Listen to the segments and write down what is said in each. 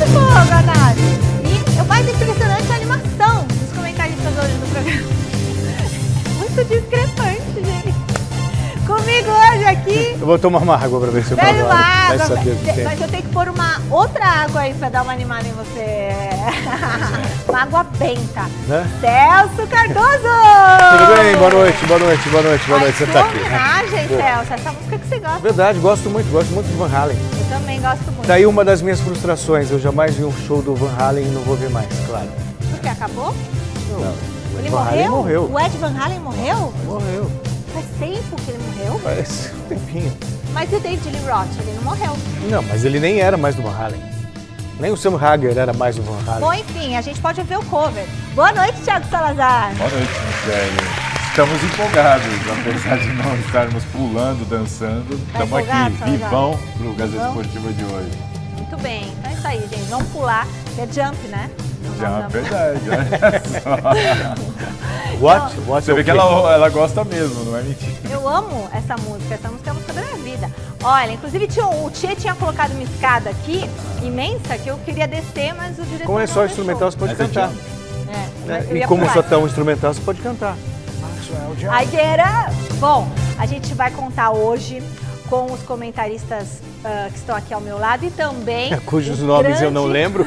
pegando fogo, a nave. E o mais impressionante é a animação dos comentaristas hoje do programa. Muito discrepante, gente. Comigo hoje aqui... Eu vou tomar uma água pra ver se eu pego uma água, saber mas eu tenho que pôr uma outra água aí pra dar uma animada em você. Uma água benta. Né? Celso Cardoso! Tudo bem? Boa noite. Você tá aqui. Homenagem, Celso, essa música que você gosta. Verdade, gosto muito de Van Halen. Eu também gosto muito. Tá aí uma das minhas frustrações. Eu jamais vi um show do Van Halen e não vou ver mais, claro. Por que? Acabou? Não. Ele Van Halen morreu? O Ed Van Halen morreu? Morreu. Faz tempo que ele morreu? Parece um tempinho. Mas e o David Lee Roth? Ele não morreu. Não, mas ele nem era mais do Van Halen. Nem o Sam Hagar era mais do Van Halen. Bom, enfim, a gente pode ver o cover. Boa noite, Thiago Salazar. Boa noite, Michele. Estamos empolgados, apesar de não estarmos pulando, dançando. Estamos aqui, vivão, pro Gazeta Esportiva de hoje. Muito bem, então é isso aí, gente. Vamos pular, que é jump, né? Jump, verdade, olha What? Você vê que ela gosta mesmo, não é mentira. Eu amo essa música é a música da minha vida. Olha, inclusive o Tchê tinha colocado uma escada aqui, imensa, que eu queria descer, mas o diretor Como é não só deixou. instrumental, você pode cantar. E como só tão instrumental, você pode cantar. I get up! Bom, a gente vai contar hoje com os comentaristas que estão aqui ao meu lado e também... Cujos nomes eu não lembro.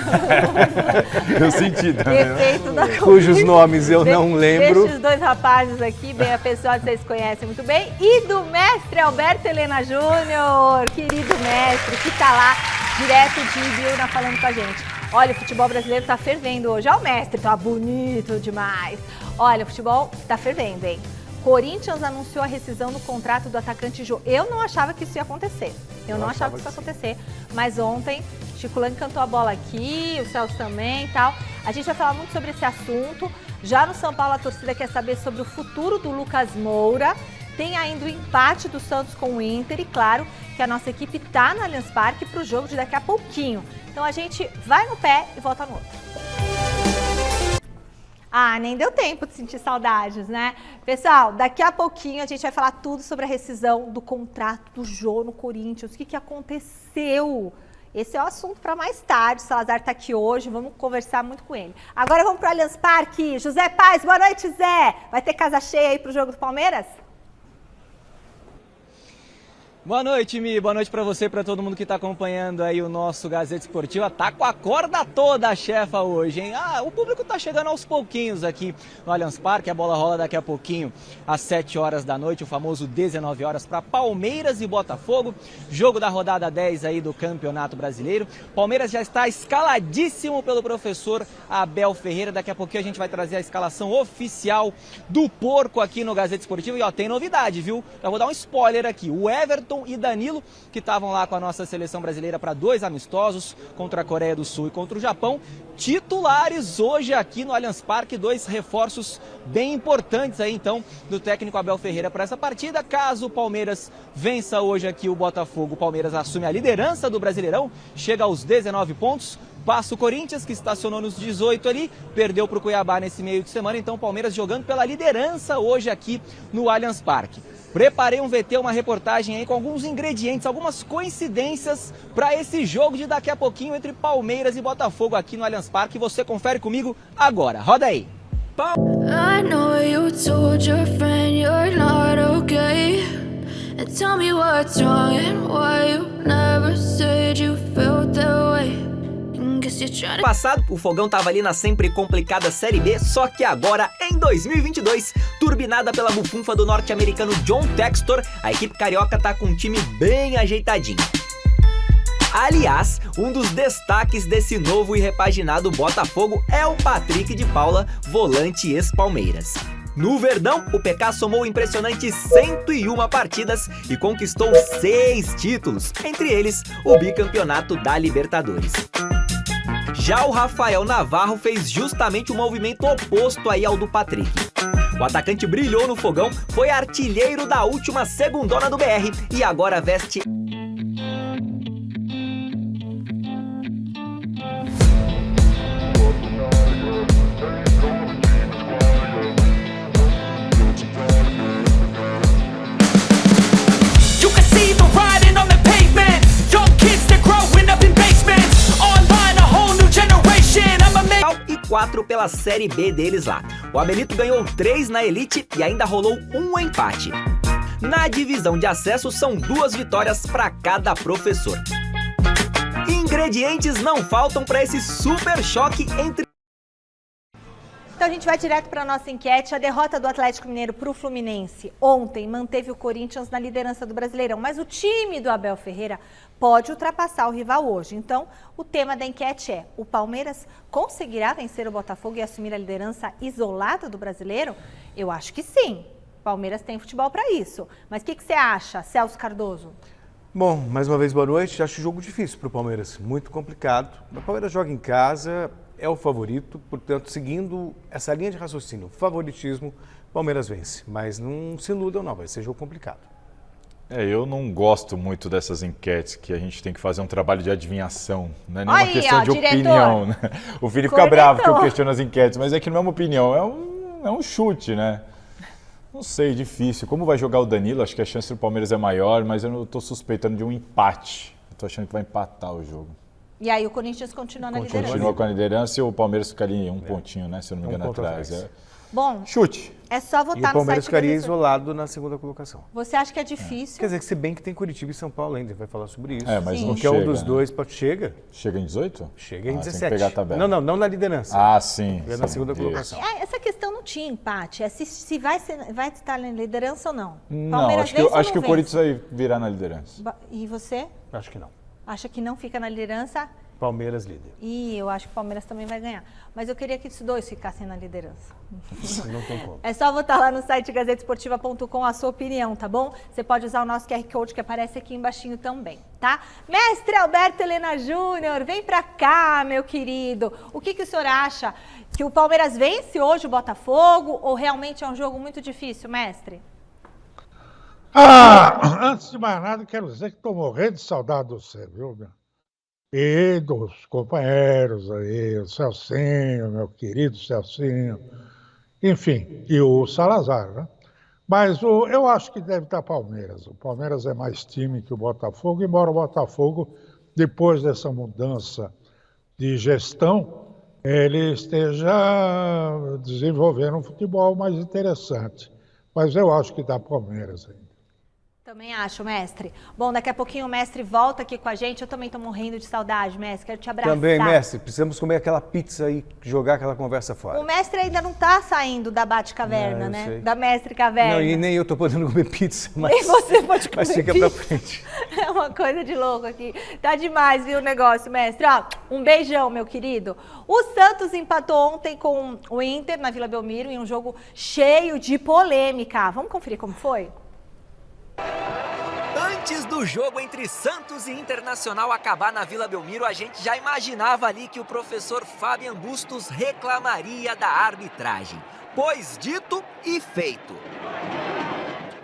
Eu senti também. Efeito da Cujos nomes eu não lembro. Desses dois rapazes aqui, bem apessoados, vocês conhecem muito bem. E do mestre Alberto Helena Júnior, querido mestre, que está lá direto de Ibiúna falando com a gente. Olha, o futebol brasileiro está fervendo hoje. Olha o mestre, tá bonito demais. Olha, o futebol está fervendo, hein? Corinthians anunciou a rescisão do contrato do atacante Jô. Eu não achava que isso ia acontecer. Eu não achava que isso ia acontecer. Mas ontem, Chico Lang cantou a bola aqui, o Celso também e tal. A gente vai falar muito sobre esse assunto. Já no São Paulo, a torcida quer saber sobre o futuro do Lucas Moura. Tem ainda o empate do Santos com o Inter. E claro que a nossa equipe está no Allianz Parque para o jogo de daqui a pouquinho. Então a gente vai no pé e volta no outro. Ah, nem deu tempo de sentir saudades, né? Pessoal, daqui a pouquinho a gente vai falar tudo sobre a rescisão do contrato do Jô no Corinthians. O que aconteceu? Esse é o assunto para mais tarde. O Salazar está aqui hoje, vamos conversar muito com ele. Agora vamos para o Allianz Parque. José Paz, boa noite, Zé. Vai ter casa cheia aí para o jogo do Palmeiras? Boa noite, Mi. Boa noite para você, para todo mundo que está acompanhando aí o nosso Gazeta Esportiva. Tá com a corda toda a chefa hoje, hein? O público tá chegando aos pouquinhos aqui no Allianz Parque. A bola rola daqui a pouquinho, às 7 horas da noite, o famoso 19 horas para Palmeiras e Botafogo. Jogo da rodada 10 aí do Campeonato Brasileiro. Palmeiras já está escaladíssimo pelo professor Abel Ferreira. Daqui a pouquinho a gente vai trazer a escalação oficial do Porco aqui no Gazeta Esportiva. E ó, tem novidade, viu? Eu vou dar um spoiler aqui. O Everton e Danilo, que estavam lá com a nossa seleção brasileira para 2 amistosos contra a Coreia do Sul e contra o Japão, titulares hoje aqui no Allianz Parque, 2 reforços bem importantes aí então do técnico Abel Ferreira para essa partida. Caso o Palmeiras vença hoje aqui o Botafogo, o Palmeiras assume a liderança do Brasileirão, chega aos 19 pontos, passa o Corinthians, que estacionou nos 18 ali, perdeu para o Cuiabá nesse meio de semana, então o Palmeiras jogando pela liderança hoje aqui no Allianz Parque. Preparei um VT, uma reportagem aí com alguns ingredientes, algumas coincidências para esse jogo de daqui a pouquinho entre Palmeiras e Botafogo aqui no Allianz Parque. Você confere comigo agora. Roda aí. I know you told your friend you're not okay. And tell me what's wrong and why you never said you felt that way. Passado, o Fogão tava ali na sempre complicada Série B, só que agora, em 2022, turbinada pela bufunfa do norte-americano John Textor, a equipe carioca tá com um time bem ajeitadinho. Aliás, um dos destaques desse novo e repaginado Botafogo é o Patrick de Paula, volante ex-Palmeiras. No Verdão, o PK somou impressionantes 101 partidas e conquistou 6 títulos, entre eles o bicampeonato da Libertadores. Já o Rafael Navarro fez justamente o movimento oposto aí ao do Patrick. O atacante brilhou no Fogão, foi artilheiro da última segundona do BR e agora veste... On line, a whole 4 pela Série B deles lá. O Abelito ganhou 3 na Elite e ainda rolou um empate. Na divisão de acesso são 2 vitórias para cada professor. Ingredientes não faltam para esse super choque entre... Então a gente vai direto para a nossa enquete. A derrota do Atlético Mineiro para o Fluminense ontem manteve o Corinthians na liderança do Brasileirão, mas o time do Abel Ferreira pode ultrapassar o rival hoje. Então o tema da enquete é: o Palmeiras conseguirá vencer o Botafogo e assumir a liderança isolada do Brasileiro? Eu acho que sim. O Palmeiras tem futebol para isso. Mas o que você acha, Celso Cardoso? Bom, mais uma vez, boa noite. Acho o jogo difícil para o Palmeiras, muito complicado. O Palmeiras joga em casa, é o favorito, portanto, seguindo essa linha de raciocínio, favoritismo, o Palmeiras vence. Mas não se iludam não, vai ser jogo complicado. Eu não gosto muito dessas enquetes que a gente tem que fazer um trabalho de adivinhação, não é nem uma Aí, questão de diretor. opinião. Né? O Felipe fica bravo que eu questiono as enquetes, mas é que não é uma opinião, é um chute, né? Não sei, difícil. Como vai jogar o Danilo, acho que a chance do Palmeiras é maior, mas eu não estou suspeitando de um empate. Estou achando que vai empatar o jogo. E aí o Corinthians continua na liderança. Continua com a liderança e o Palmeiras ficaria um pontinho, né? Se eu não me engano, atrás. Bom, chute. É só votar no site. E o Palmeiras ficaria isolado na segunda colocação. Você acha que é difícil? Quer dizer, que se bem que tem Curitiba e São Paulo ainda, vai falar sobre isso. Mas não qualquer um dos dois chega. Chega em 18? Chega em 17. Tem que pegar a tabela. Não na liderança. Sim. Chega na segunda colocação. Essa questão não tinha empate, é se vai estar na liderança ou não. Não, Palmeiras acho que o Corinthians vai virar na liderança. E você? Acho que não. Acha que não fica na liderança? Palmeiras líder. E eu acho que o Palmeiras também vai ganhar. Mas eu queria que os dois ficassem na liderança. Não tem como. É só votar lá no site gazetesportiva.com a sua opinião, tá bom? Você pode usar o nosso QR Code que aparece aqui embaixinho também, tá? Mestre Alberto Helena Júnior, vem pra cá, meu querido. O que o senhor acha? Que o Palmeiras vence hoje o Botafogo ou realmente é um jogo muito difícil, mestre? Antes de mais nada, quero dizer que estou morrendo de saudade do você, viu, meu? E dos companheiros aí, o Celcinho, meu querido Celcinho, enfim, e o Salazar, né? Mas eu acho que deve estar Palmeiras. O Palmeiras é mais time que o Botafogo, embora o Botafogo, depois dessa mudança de gestão, ele esteja desenvolvendo um futebol mais interessante. Mas eu acho que dá Palmeiras ainda. Também acho, mestre. Bom, daqui a pouquinho o mestre volta aqui com a gente. Eu também estou morrendo de saudade, mestre. Quero te abraçar. Também, mestre. Precisamos comer aquela pizza e jogar aquela conversa fora. O mestre ainda não está saindo da Bate-Caverna, né? Sei. Da Mestre Caverna. Não, e nem eu estou podendo comer pizza, mas... Nem você pode comer mas fica pizza. pra frente. É uma coisa de louco aqui. Tá demais, viu, o negócio, mestre? Ó, um beijão, meu querido. O Santos empatou ontem com o Inter na Vila Belmiro em um jogo cheio de polêmica. Vamos conferir como foi? Antes do jogo entre Santos e Internacional acabar na Vila Belmiro, a gente já imaginava ali que o professor Fabian Bustos reclamaria da arbitragem. Pois dito e feito.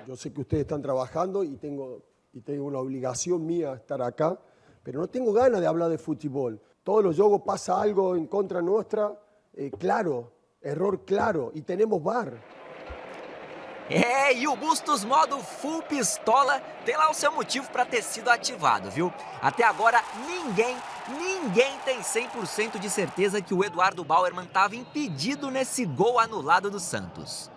Eu sei que vocês estão trabalhando e tenho uma obrigação minha estar acá, mas não tenho ganas de falar de futebol. Todos os jogos passa algo em contra nossa, claro, error claro, e temos VAR. E o Bustos modo full pistola tem lá o seu motivo para ter sido ativado, viu? Até agora, ninguém tem 100% de certeza que o Eduardo Bauerman estava impedido nesse gol anulado do Santos.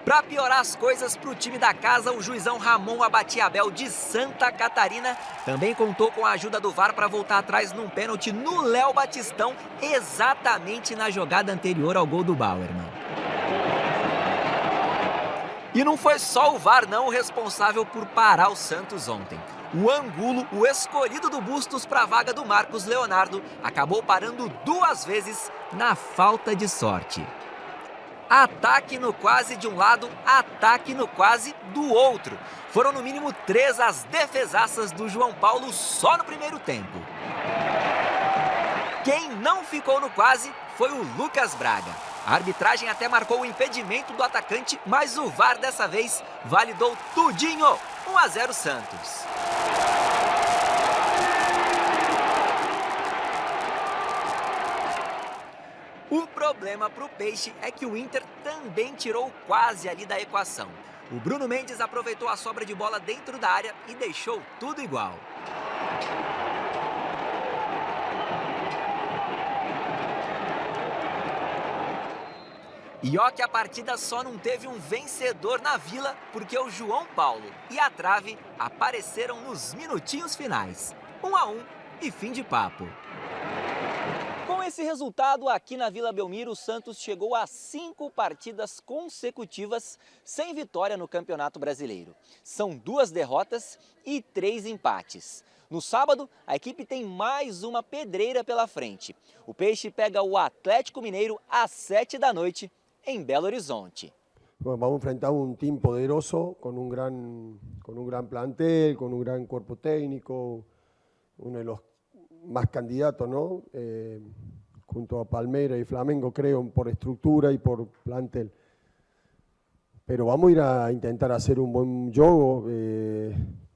Para piorar as coisas para o time da casa, o juizão Ramon Abatiabel de Santa Catarina também contou com a ajuda do VAR para voltar atrás num pênalti no Léo Batistão, exatamente na jogada anterior ao gol do Bauerman. E não foi só o VAR não o responsável por parar o Santos ontem. O Angulo, o escolhido do Bustos para a vaga do Marcos Leonardo, acabou parando 2 vezes na falta de sorte. Ataque no quase de um lado, ataque no quase do outro. Foram no mínimo 3 as defesaças do João Paulo só no primeiro tempo. Quem não ficou no quase foi o Lucas Braga. A arbitragem até marcou o impedimento do atacante, mas o VAR dessa vez validou tudinho. 1-0 Santos. O problema para o Peixe é que o Inter também tirou quase ali da equação. O Bruno Mendes aproveitou a sobra de bola dentro da área e deixou tudo igual. E ó que a partida só não teve um vencedor na Vila, porque o João Paulo e a trave apareceram nos minutinhos finais. 1-1 e fim de papo. Com esse resultado, aqui na Vila Belmiro, o Santos chegou a 5 partidas consecutivas sem vitória no Campeonato Brasileiro. São 2 derrotas e 3 empates. No sábado, a equipe tem mais uma pedreira pela frente. O Peixe pega o Atlético Mineiro às 7 da noite, em Belo Horizonte. Bueno, vamos a enfrentar un team poderoso, con un gran plantel, con un gran cuerpo técnico, uno de los más candidatos, ¿no? Junto a Palmeiras y Flamengo, creo, por estructura y por plantel. Pero vamos a ir a intentar hacer un buen juego,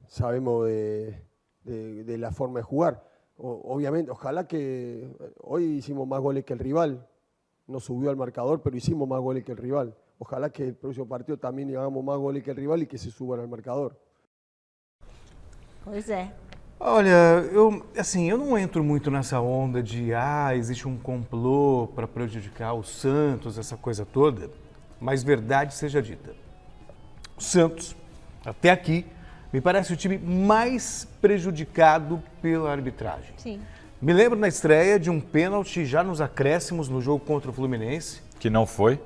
sabemos de la forma de jugar. Obviamente, ojalá que hoy hicimos más goles que el rival, no subió al marcador, pero hicimos más goles que el rival. Ojalá que el próximo partido también hagamos más goles que el rival y que se suban al marcador. Pois é. Olha, eu não entro muito nessa onda de existe um complô para prejudicar o Santos, essa coisa toda, mas verdade seja dita. O Santos, até aqui, me parece o time mais prejudicado pela arbitragem. Sim. Me lembro na estreia de um pênalti já nos acréscimos no jogo contra o Fluminense. Que não foi?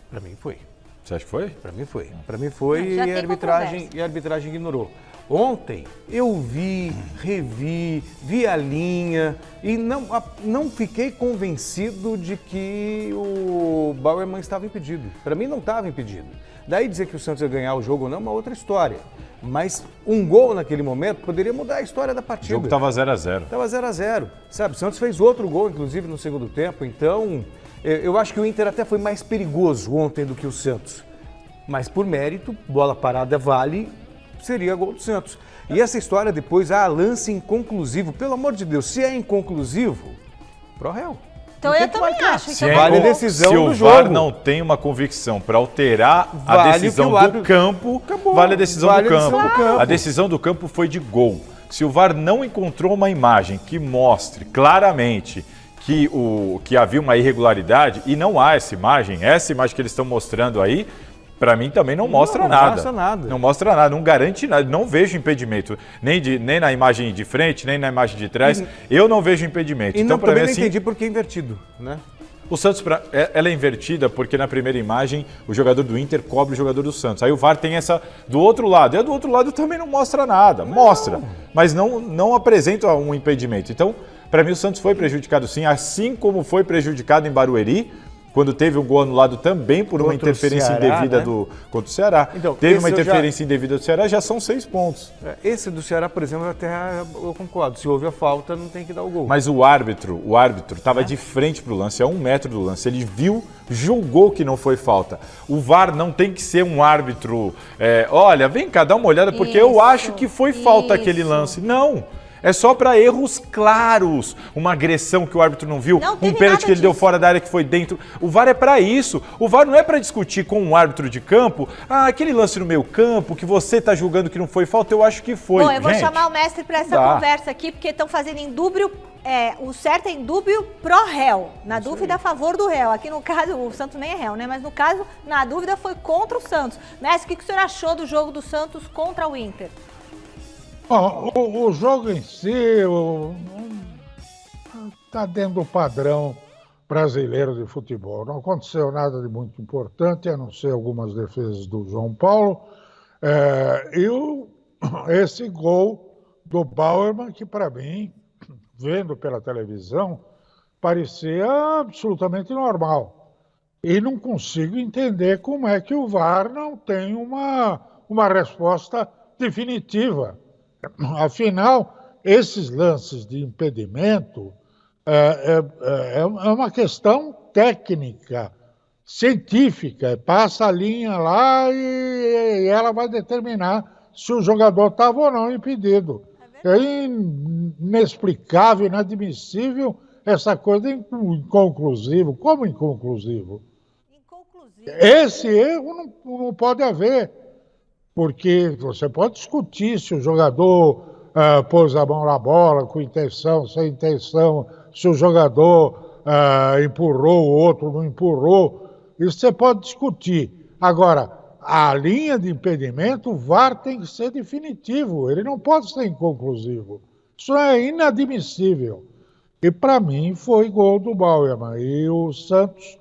Para mim foi. Você acha que foi? Para mim foi. Para mim foi Já e tem a arbitragem ignorou. Ontem eu vi a linha e não fiquei convencido de que o Bauerman estava impedido. Para mim não estava impedido. Daí dizer que o Santos ia ganhar o jogo ou não é uma outra história. Mas um gol naquele momento poderia mudar a história da partida. O jogo estava 0-0. Estava 0-0. Sabe, o Santos fez outro gol, inclusive, no segundo tempo. Então, eu acho que o Inter até foi mais perigoso ontem do que o Santos. Mas por mérito, bola parada vale, seria gol do Santos. E essa história depois, lance inconclusivo. Pelo amor de Deus, se é inconclusivo, pro réu. Então eu também acho. Se, vale a decisão se do o jogo. VAR não tem uma convicção para alterar a Vale decisão o que o do árbitro- campo, Acabou. vale a decisão Vale do a decisão campo. do campo. A decisão do campo foi de gol. Se o VAR não encontrou uma imagem que mostre claramente que havia uma irregularidade, e não há essa imagem que eles estão mostrando aí, para mim também não mostra nada. Não mostra nada. Não mostra nada, não garante nada. Não vejo impedimento, nem na imagem de frente, nem na imagem de trás. Eu não vejo impedimento. E Então, para também mim, não assim, entendi por que é invertido, né? o Santos, ela é invertida porque na primeira imagem o jogador do Inter cobre o jogador do Santos. Aí o VAR tem essa do outro lado. E a do outro lado também não mostra nada. Mostra, mas não apresenta um impedimento. Então, para mim o Santos foi prejudicado sim, assim como foi prejudicado em Barueri, quando teve um gol anulado também por uma Contra o interferência Ceará, indevida né? contra o Ceará. Então, teve uma esse eu interferência indevida do Ceará, já são 6 pontos. Esse do Ceará, por exemplo, eu concordo. Se houve a falta, não tem que dar o gol. Mas o árbitro estava de frente para o lance, a 1 metro do lance. Ele viu, julgou que não foi falta. O VAR não tem que ser um árbitro, olha, vem cá, dá uma olhada, porque eu acho que foi falta aquele lance. Não. É só para erros claros, uma agressão que o árbitro não viu, um pênalti que ele deu fora da área que foi dentro. O VAR é para isso. O VAR não é para discutir com um árbitro de campo, aquele lance no meio campo que você está julgando que não foi falta, eu acho que foi. Bom, eu vou Gente, chamar o mestre para essa conversa aqui, porque estão fazendo em dúbio, o certo é em dúbio pro réu. Na dúvida, a favor do réu. Aqui no caso, o Santos nem é réu, né? Mas no caso, na dúvida, foi contra o Santos. Mestre, o que o senhor achou do jogo do Santos contra o Inter? Bom, o jogo em si está dentro do padrão brasileiro de futebol. Não aconteceu nada de muito importante, a não ser algumas defesas do João Paulo. Esse gol do Bauerman, que para mim, vendo pela televisão, parecia absolutamente normal. E não consigo entender como é que o VAR não tem uma resposta definitiva. Afinal, esses lances de impedimento é uma questão técnica, científica. Passa a linha lá e ela vai determinar se o jogador estava ou não impedido. É inexplicável, inadmissível essa coisa inconclusiva. Como inconclusivo? Esse erro não pode haver. Porque você pode discutir se o jogador pôs a mão na bola com intenção, sem intenção, se o jogador empurrou, o outro não empurrou. Isso você pode discutir. Agora, a linha de impedimento, o VAR tem que ser definitivo, ele não pode ser inconclusivo. Isso é inadmissível. E para mim foi gol do Bauerman. E o Santos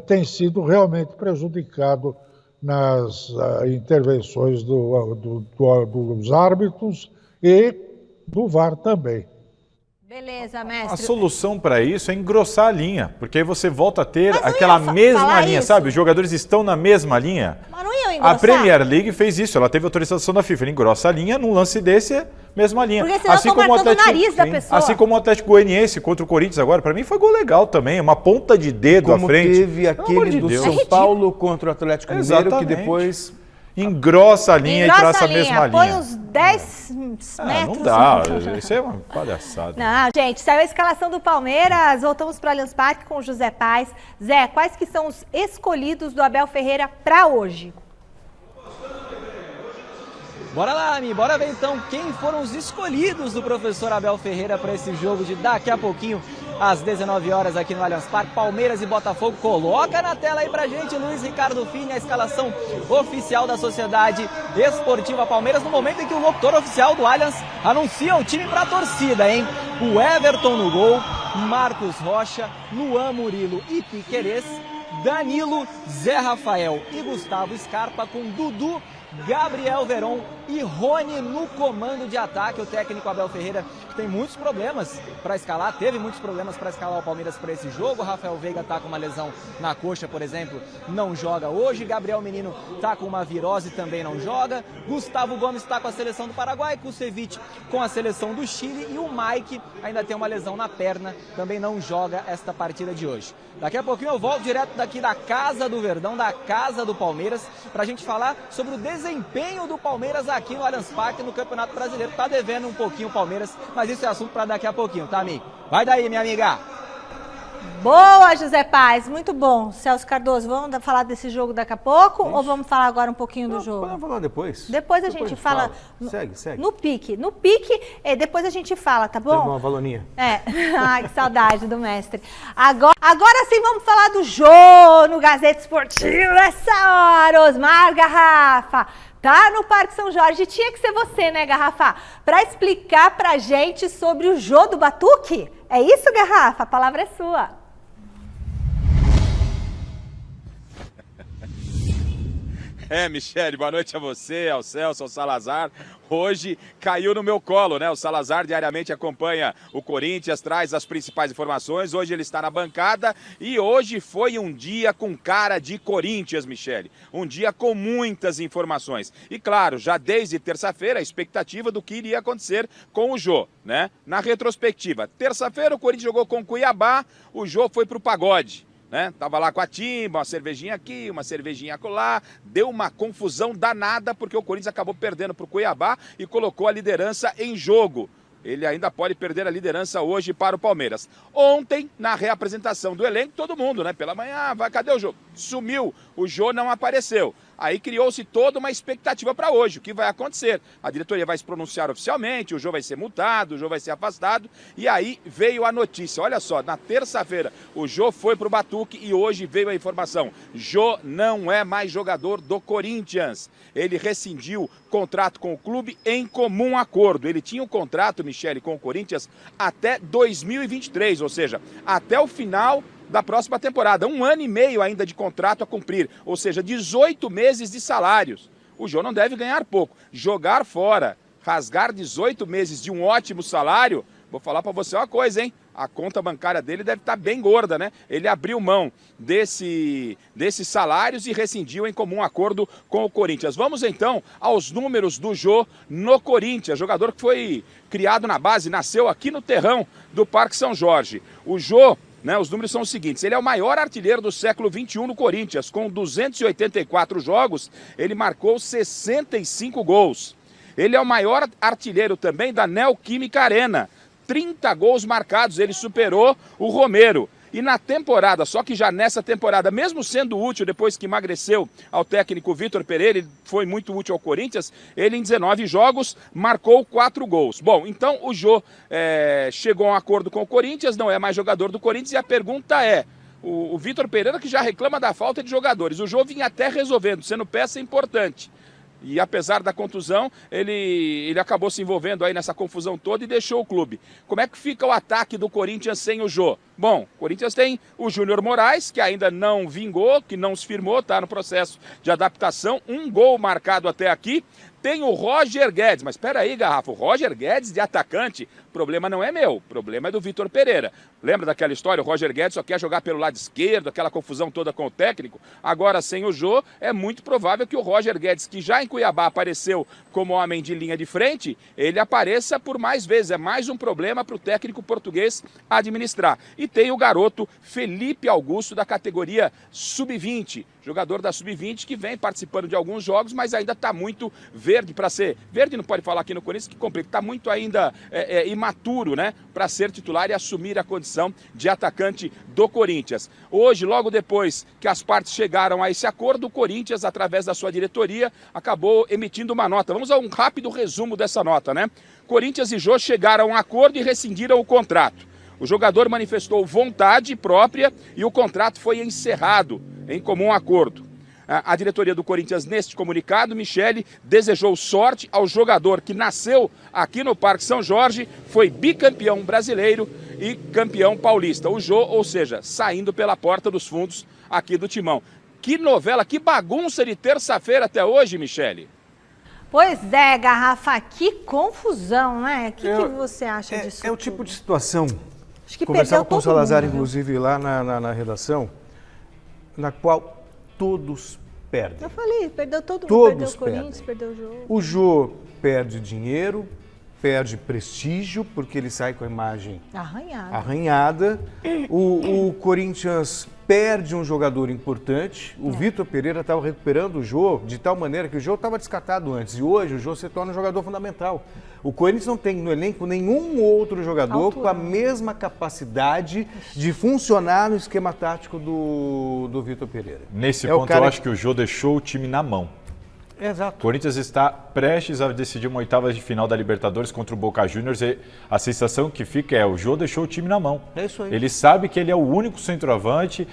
tem sido realmente prejudicado nas intervenções dos árbitros e do VAR também. Beleza, mestre. A solução para isso é engrossar a linha, porque aí você volta a ter aquela mesma linha, sabe? Os jogadores estão na mesma linha. Mas não iam engrossar. A Premier League fez isso, ela teve autorização da FIFA, ele engrossa a linha, num lance desse é mesma linha. Porque senão estão marcando o nariz da pessoa. Assim como o Atlético Goianiense contra o Corinthians agora, para mim foi gol legal também, uma ponta de dedo à frente. Como teve aquele do São Paulo contra o Atlético Mineiro, que depois... Engrossa a linha e traça a mesma linha. Põe uns 10 metros. Não dá, isso é uma palhaçada. Não, gente, saiu a escalação do Palmeiras, voltamos para o Allianz Parque com o José Paes. Zé, quais que são os escolhidos do Abel Ferreira para hoje? Bora lá, Mi, bora ver então quem foram os escolhidos do professor Abel Ferreira para esse jogo de daqui a pouquinho, às 19 horas aqui no Allianz Parque, Palmeiras e Botafogo. Coloca na tela aí pra gente, Luiz Ricardo Fini, a escalação oficial da Sociedade Esportiva Palmeiras, no momento em que o locutor oficial do Allianz anuncia o time pra torcida, hein? O Everton no gol, Marcos Rocha, Luan Murilo e Piquerez, Danilo, Zé Rafael e Gustavo Scarpa, com Dudu, Gabriel Veron e Rony no comando de ataque. O técnico Abel Ferreira tem muitos problemas para escalar, teve muitos problemas para escalar o Palmeiras para esse jogo. Rafael Veiga está com uma lesão na coxa, por exemplo, não joga hoje. Gabriel Menino está com uma virose, também não joga. Gustavo Gomes está com a seleção do Paraguai, Kusevich com a seleção do Chile e o Mike ainda tem uma lesão na perna, também não joga esta partida de hoje. Daqui a pouquinho eu volto direto daqui da Casa do Verdão, da Casa do Palmeiras, para a gente falar sobre o desempenho do Palmeiras aqui no Allianz Parque no Campeonato Brasileiro. Tá devendo um pouquinho o Palmeiras, mas isso é assunto para daqui a pouquinho, tá, amigo? Vai daí, minha amiga! Boa, José Paes, muito bom. Celso Cardoso, vamos falar desse jogo daqui a pouco ou vamos falar agora um pouquinho do jogo? Vamos falar depois. Depois a gente fala. Segue. No pique, depois a gente fala, tá bom? Tá bom, Valoninha. Ai, que saudade do mestre. Agora sim vamos falar do jogo no Gazeta Esportiva essa hora, Osmar Garrafa. Tá no Parque São Jorge, tinha que ser você, né, Garrafa? Para explicar pra gente sobre o Jô do Batuque. É isso, Garrafa? A palavra é sua. Michele, boa noite a você, ao Celso, ao Salazar. Hoje caiu no meu colo, né? O Salazar diariamente acompanha o Corinthians, traz as principais informações. Hoje ele está na bancada e hoje foi um dia com cara de Corinthians, Michele. Um dia com muitas informações. E claro, já desde terça-feira, a expectativa do que iria acontecer com o Jô, né? Na retrospectiva, terça-feira o Corinthians jogou com o Cuiabá, o Jô foi pro pagode. Né? Tava lá com a timba, uma cervejinha aqui, uma cervejinha acolá, deu uma confusão danada porque o Corinthians acabou perdendo para o Cuiabá e colocou a liderança em jogo. Ele ainda pode perder a liderança hoje para o Palmeiras. Ontem, na reapresentação do elenco, todo mundo, né? Pela manhã, cadê o Jô? Sumiu, o Jô não apareceu. Aí criou-se toda uma expectativa para hoje, o que vai acontecer. A diretoria vai se pronunciar oficialmente, o Jô vai ser multado, o Jô vai ser afastado. E aí veio a notícia, olha só, na terça-feira o Jô foi para o Batuque e hoje veio a informação. Jô não é mais jogador do Corinthians. Ele rescindiu contrato com o clube em comum acordo. Ele tinha um contrato, Michele, com o Corinthians até 2023, ou seja, até o final da próxima temporada. 1 ano e meio ainda de contrato a cumprir, ou seja, 18 meses de salários. O Jô não deve ganhar pouco. Jogar fora, rasgar 18 meses de um ótimo salário, vou falar para você uma coisa, hein? A conta bancária dele deve estar bem gorda, né? Ele abriu mão desses salários e rescindiu em comum acordo com o Corinthians. Vamos então aos números do Jô no Corinthians, jogador que foi criado na base, nasceu aqui no terrão do Parque São Jorge. O Jô, né, os números são os seguintes, ele é o maior artilheiro do século XXI no Corinthians, com 284 jogos, ele marcou 65 gols. Ele é o maior artilheiro também da Neoquímica Arena, 30 gols marcados, ele superou o Romero. E na temporada, só que já nessa temporada, mesmo sendo útil depois que emagreceu ao técnico Vitor Pereira, ele foi muito útil ao Corinthians, ele em 19 jogos marcou 4 gols. Bom, então o Jô chegou a um acordo com o Corinthians, não é mais jogador do Corinthians e a pergunta é, O Vitor Pereira que já reclama da falta de jogadores. O Jô vinha até resolvendo, sendo peça importante. E apesar da contusão, ele acabou se envolvendo aí nessa confusão toda e deixou o clube. Como é que fica o ataque do Corinthians sem o Jô? Bom, o Corinthians tem o Júnior Moraes, que ainda não vingou, que não se firmou, está no processo de adaptação. Um gol marcado até aqui. Tem o Roger Guedes, mas espera aí, Garrafa, o Roger Guedes de atacante, o problema não é meu, o problema é do Vitor Pereira. Lembra daquela história? O Roger Guedes só quer jogar pelo lado esquerdo, aquela confusão toda com o técnico. Agora, sem o Jô, é muito provável que o Roger Guedes, que já em Cuiabá apareceu como homem de linha de frente, ele apareça por mais vezes. É mais um problema para o técnico português administrar. E tem o garoto Felipe Augusto, da categoria Sub-20. Jogador da Sub-20 que vem participando de alguns jogos, mas ainda está muito verde para ser... Verde não pode falar aqui no Corinthians, que complica. Está muito ainda imaturo, né? Para ser titular e assumir a condição de atacante do Corinthians. Hoje, logo depois que as partes chegaram a esse acordo, o Corinthians, através da sua diretoria, acabou emitindo uma nota. Vamos a um rápido resumo dessa nota, né? Corinthians e Jô chegaram a um acordo e rescindiram o contrato. O jogador manifestou vontade própria e o contrato foi encerrado em comum acordo. A diretoria do Corinthians, neste comunicado, Michele, desejou sorte ao jogador que nasceu aqui no Parque São Jorge, foi bicampeão brasileiro e campeão paulista. O Jô, ou seja, saindo pela porta dos fundos aqui do Timão. Que novela, que bagunça de terça-feira até hoje, Michele. Pois é, Garrafa, que confusão, né? O que você acha disso? É o tipo de situação... Acho que conversava com o Salazar, mundo, inclusive, lá na redação, na qual todos perdem. Eu falei, perdeu todo mundo, todos perdeu o Corinthians, perdeu o jogo. O Jô perde dinheiro, perde prestígio, porque ele sai com a imagem arranhada. O Corinthians perde um jogador importante. O Vitor Pereira estava recuperando o Jô de tal maneira que o Jô estava descartado antes. E hoje o Jô se torna um jogador fundamental. O Corinthians não tem no elenco nenhum outro jogador com a mesma capacidade de funcionar no esquema tático do Vitor Pereira. Nesse ponto, eu acho que o Jô deixou o time na mão. Exato. O Corinthians está prestes a decidir uma oitava de final da Libertadores contra o Boca Juniors e a sensação que fica é o Jô deixou o time na mão. É isso aí. Ele sabe que ele é o único centroavante,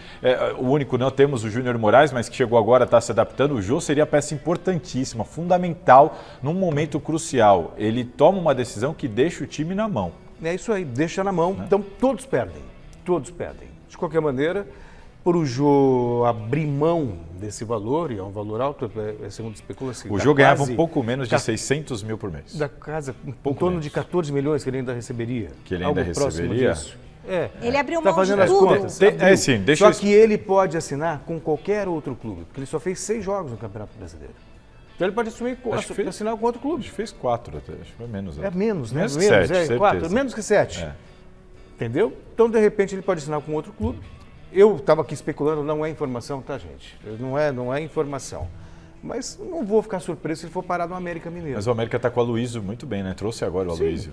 o único não, temos o Júnior Moraes, mas que chegou agora, está se adaptando. O Jô seria peça importantíssima, fundamental, num momento crucial. Ele toma uma decisão que deixa o time na mão. É isso aí, deixa na mão. Então todos perdem, todos perdem. De qualquer maneira... Por o Jô abrir mão desse valor, e é um valor alto, segundo especula-se. O Jô ganhava um pouco menos de 600 mil por mês. Da casa, em torno de 14 milhões que ele ainda receberia. Que ele ainda receberia? Ele abriu mão de as tudo. Contas, sim, só que ele pode assinar com qualquer outro clube, porque ele só fez 6 jogos no Campeonato Brasileiro. Então ele pode assinar com outro clube. Acho que fez 4 até, acho que foi menos. É menos, né? Menos que 7, 4, menos que 7. Entendeu? Então, de repente, ele pode assinar com outro clube. Eu estava aqui especulando, não é informação, tá, gente? Não é informação. Mas não vou ficar surpreso se ele for parar no América Mineiro. Mas o América está com o Aloysio muito bem, né? Trouxe agora o Aloysio.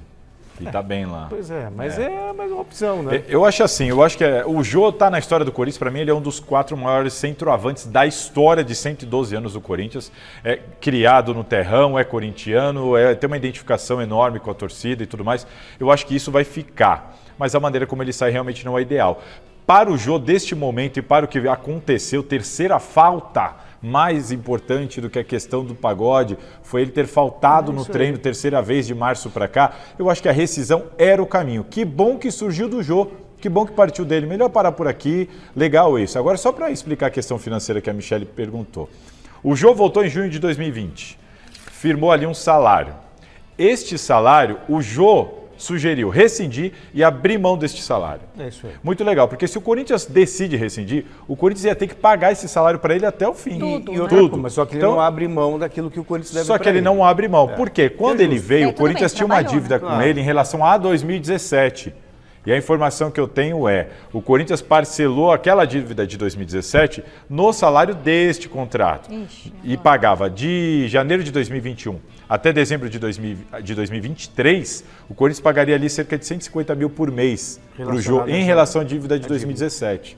E tá bem lá. Pois é, mas é mais uma opção, né? Eu acho assim, o Jô tá na história do Corinthians, para mim ele é um dos 4 maiores centroavantes da história de 112 anos do Corinthians. É criado no terrão, é corintiano, tem uma identificação enorme com a torcida e tudo mais. Eu acho que isso vai ficar, mas a maneira como ele sai realmente não é ideal. Para o Jô, deste momento e para o que aconteceu, terceira falta mais importante do que a questão do pagode foi ele ter faltado no treino terceira vez de março para cá. Eu acho que a rescisão era o caminho. Que bom que surgiu do Jô, que bom que partiu dele. Melhor parar por aqui, legal isso. Agora, só para explicar a questão financeira que a Michele perguntou. O Jô voltou em junho de 2020, firmou ali um salário. Este salário, o Jô sugeriu rescindir e abrir mão deste salário. É isso aí. Muito legal, porque se o Corinthians decide rescindir, o Corinthians ia ter que pagar esse salário para ele até o fim. Tudo. Mas só que ele não abre mão daquilo que o Corinthians deve. Só que ele não abre mão. Por quê? Quando ele veio, o Corinthians tinha uma dívida com ele em relação a 2017. E a informação que eu tenho é, o Corinthians parcelou aquela dívida de 2017 no salário deste contrato. E pagava de janeiro de 2021 até dezembro de 2023, o Corinthians pagaria ali cerca de 150 mil por mês para o Jô em relação à dívida de 2017.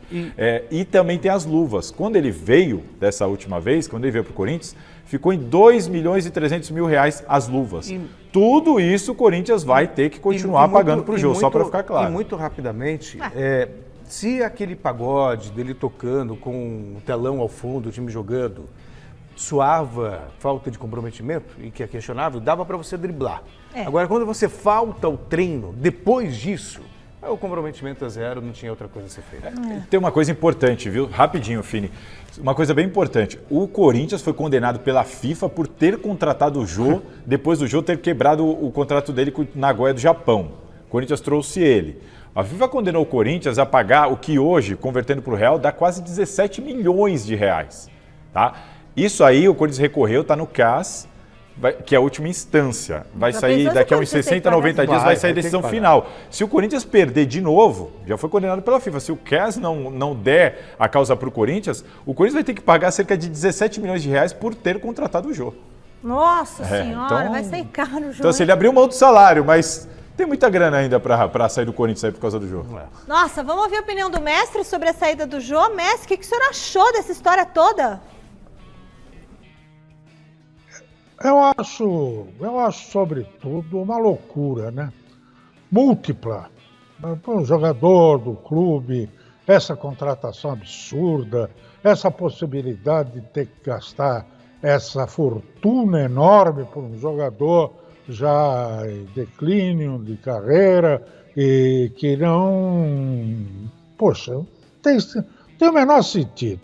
E também tem as luvas. Quando ele veio dessa última vez, quando ele veio para o Corinthians, ficou em 2 milhões e 300 mil reais as luvas. Tudo isso o Corinthians vai ter que continuar pagando para o Jô, só para ficar claro. E muito rapidamente, Se aquele pagode dele tocando com o telão ao fundo, o time jogando, suava falta de comprometimento, e que é questionável, dava para você driblar. Agora, quando você falta o treino, depois disso, o comprometimento é zero, não tinha outra coisa a ser feita. Tem uma coisa importante, viu? Rapidinho, Fini. Uma coisa bem importante. O Corinthians foi condenado pela FIFA por ter contratado o Jô, depois do Jô ter quebrado o contrato dele com o Nagoya do Japão. O Corinthians trouxe ele. A FIFA condenou o Corinthians a pagar o que hoje, convertendo para o real, dá quase 17 milhões de reais. Tá? Isso aí o Corinthians recorreu, está no CAS, que é a última instância. Vai sair daqui a uns 60, 90 dias, vai sair a decisão final. Se o Corinthians perder de novo, já foi condenado pela FIFA. Se o CAS não der a causa para o Corinthians vai ter que pagar cerca de 17 milhões de reais por ter contratado o Jô. Nossa senhora, então, vai sair caro o Jô. Então, assim, ele abriu mão do salário, mas tem muita grana ainda para sair do Corinthians aí por causa do Jô. Nossa, vamos ouvir a opinião do mestre sobre a saída do Jô. Mestre, o que o senhor achou dessa história toda? Eu acho, sobretudo, uma loucura, né? Múltipla. Para um jogador do clube, essa contratação absurda, essa possibilidade de ter que gastar essa fortuna enorme por um jogador já em declínio de carreira e que não... Poxa, tem o menor sentido.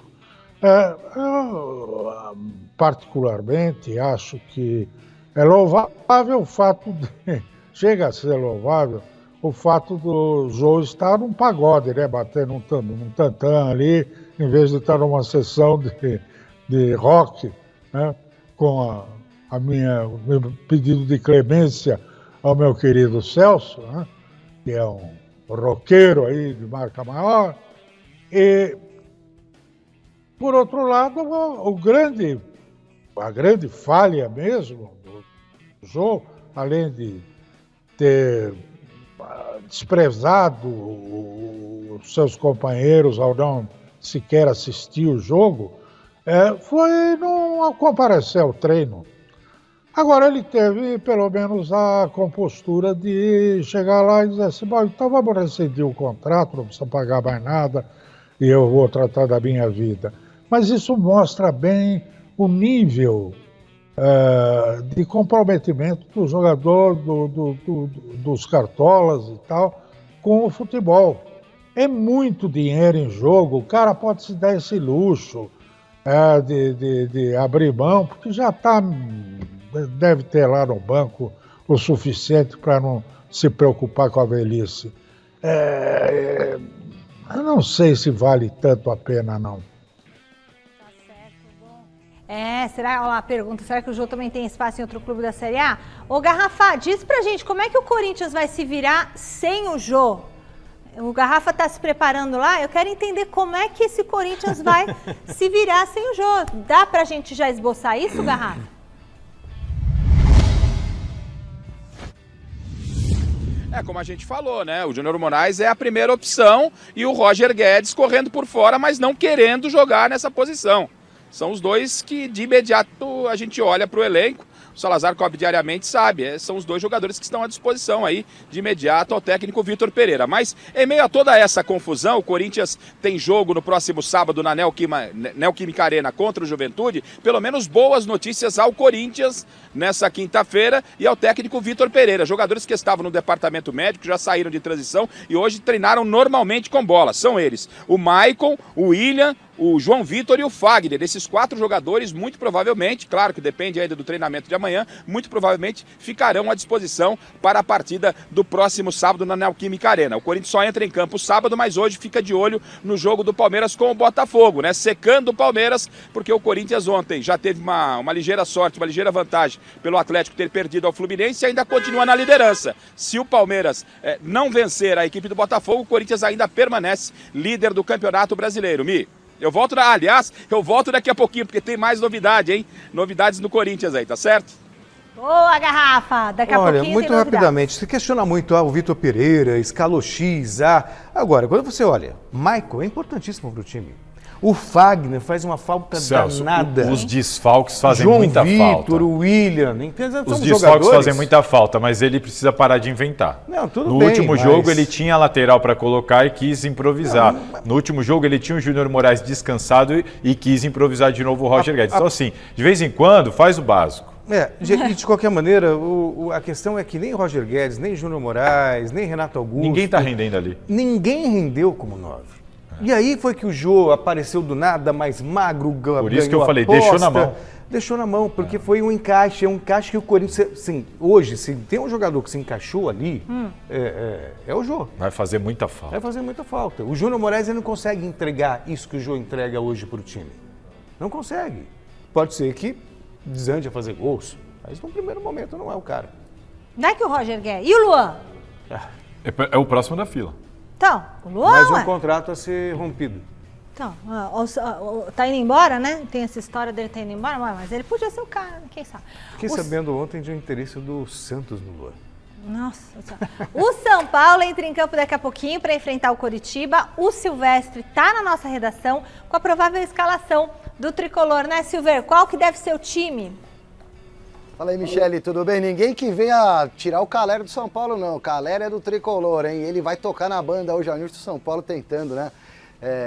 Eu, particularmente, acho que é louvável o fato de... Chega a ser louvável o fato do Jô estar num pagode, né? Batendo num tantã ali, em vez de estar numa sessão de rock, né? Com o meu pedido de clemência ao meu querido Celso, né? Que é um roqueiro aí de marca maior. E, por outro lado, a grande falha mesmo do Jô, além de ter desprezado os seus companheiros ao não sequer assistir o jogo, foi não comparecer ao treino. Agora ele teve pelo menos a compostura de chegar lá e dizer assim, bom, então vamos rescindir o contrato, não precisa pagar mais nada e eu vou tratar da minha vida. Mas isso mostra bem o nível de comprometimento do jogador, dos cartolas e tal, com o futebol. É muito dinheiro em jogo, o cara pode se dar esse luxo de abrir mão, porque já deve ter lá no banco o suficiente para não se preocupar com a velhice. Eu não sei se vale tanto a pena, não. Será? Olha lá a pergunta, será que o Jô também tem espaço em outro clube da Série A? Ô, Garrafa, diz pra gente, como é que o Corinthians vai se virar sem o Jô? O Garrafa tá se preparando lá, eu quero entender como é que esse Corinthians vai se virar sem o Jô. Dá pra gente já esboçar isso, Garrafa? Como a gente falou, né? O Júnior Moraes é a primeira opção e o Roger Guedes correndo por fora, mas não querendo jogar nessa posição. São os dois que de imediato a gente olha para o elenco. O Salazar cobre diariamente, sabe, são os dois jogadores que estão à disposição aí de imediato ao técnico Vitor Pereira. Mas em meio a toda essa confusão, o Corinthians tem jogo no próximo sábado na Neoquímica Arena contra o Juventude. Pelo menos boas notícias ao Corinthians nessa quinta-feira e ao técnico Vitor Pereira. Jogadores que estavam no departamento médico já saíram de transição e hoje treinaram normalmente com bola. São eles, o Maicon, o William, o João Vitor e o Fagner. Esses 4 jogadores, muito provavelmente, claro que depende ainda do treinamento de amanhã, muito provavelmente ficarão à disposição para a partida do próximo sábado na Neoquímica Arena. O Corinthians só entra em campo sábado, mas hoje fica de olho no jogo do Palmeiras com o Botafogo, né? Secando o Palmeiras, porque o Corinthians ontem já teve uma ligeira sorte, uma ligeira vantagem pelo Atlético ter perdido ao Fluminense e ainda continua na liderança. Se o Palmeiras não vencer a equipe do Botafogo, o Corinthians ainda permanece líder do Campeonato Brasileiro. Eu volto daqui a pouquinho, porque tem mais novidade, hein? Novidades no Corinthians aí, tá certo? Boa, Garrafa! Daqui a pouquinho tem muito rapidamente, você questiona muito o Vitor Pereira, escalou X, A. Agora, quando você olha, Maicon é importantíssimo para o time. O Fagner faz uma falta Celso, danada. os desfalques fazem João muita Vitor, falta. o William, Os desfalques fazem muita falta, mas ele precisa parar de inventar. Não, tudo no bem, último mas... jogo ele tinha lateral para colocar e quis improvisar. No último jogo ele tinha o Júnior Moraes descansado e quis improvisar de novo o Roger Guedes. Então assim, de vez em quando faz o básico. De qualquer maneira, a questão é que nem Roger Guedes, nem Júnior Moraes, nem Renato Augusto... Ninguém está rendendo ali. Ninguém rendeu como 9. E aí foi que o Jô apareceu do nada, mais magro, por isso que eu falei, deixou na mão. Deixou na mão, porque foi um encaixe, que o Corinthians... Sim, hoje, se tem um jogador que se encaixou ali, é o Jô. Vai fazer muita falta. Vai fazer muita falta. O Júnior Moraes ele não consegue entregar isso que o Jô entrega hoje para o time. Não consegue. Pode ser que desande a fazer gols, mas no primeiro momento não é o cara. Não é que o Roger Guedes. E o Luan? É o próximo da fila. Então, o Luan, mais um contrato a ser rompido. Então, tá indo embora, né? Tem essa história dele tá indo embora, mas ele podia ser o cara, quem sabe. Fiquei sabendo ontem de um interesse do Santos no Luan. Nossa. O São Paulo entra em campo daqui a pouquinho para enfrentar o Coritiba. O Silvestre tá na nossa redação com a provável escalação do tricolor, né, Silver? Qual que deve ser o time? Fala aí, Michele, tudo bem? Ninguém que venha tirar o Calera do São Paulo, não. O Calera é do tricolor, hein? Ele vai tocar na banda hoje à noite do São Paulo tentando, né?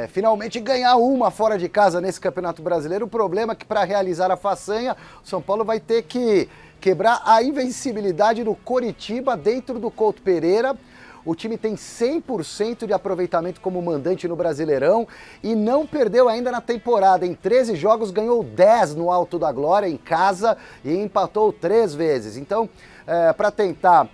Finalmente ganhar uma fora de casa nesse Campeonato Brasileiro. O problema é que para realizar a façanha, o São Paulo vai ter que quebrar a invencibilidade do Coritiba dentro do Couto Pereira. O time tem 100% de aproveitamento como mandante no Brasileirão e não perdeu ainda na temporada. Em 13 jogos ganhou 10 no Alto da Glória, em casa, e empatou 3 vezes. Então, para tentar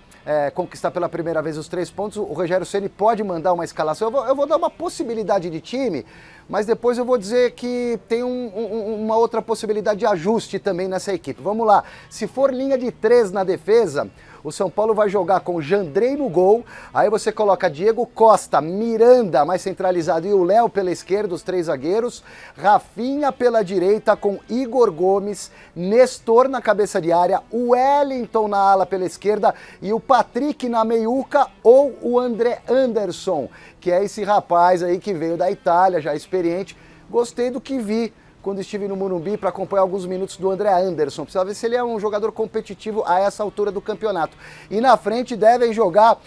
conquistar pela primeira vez os 3 pontos, o Rogério Ceni pode mandar uma escalação. Eu vou dar uma possibilidade de time, mas depois eu vou dizer que tem uma outra possibilidade de ajuste também nessa equipe. Vamos lá, se for linha de 3 na defesa, o São Paulo vai jogar com Jandrei no gol, aí você coloca Diego Costa, Miranda mais centralizado e o Léo pela esquerda, os 3 zagueiros, Rafinha pela direita com Igor Gomes, Nestor na cabeça de área, o Wellington na ala pela esquerda e o Patrick na meiuca ou o André Anderson, que é esse rapaz aí que veio da Itália, já experiente. Gostei do que vi quando estive no Morumbi para acompanhar alguns minutos do André Anderson. Precisa ver se ele é um jogador competitivo a essa altura do campeonato. E na frente devem jogar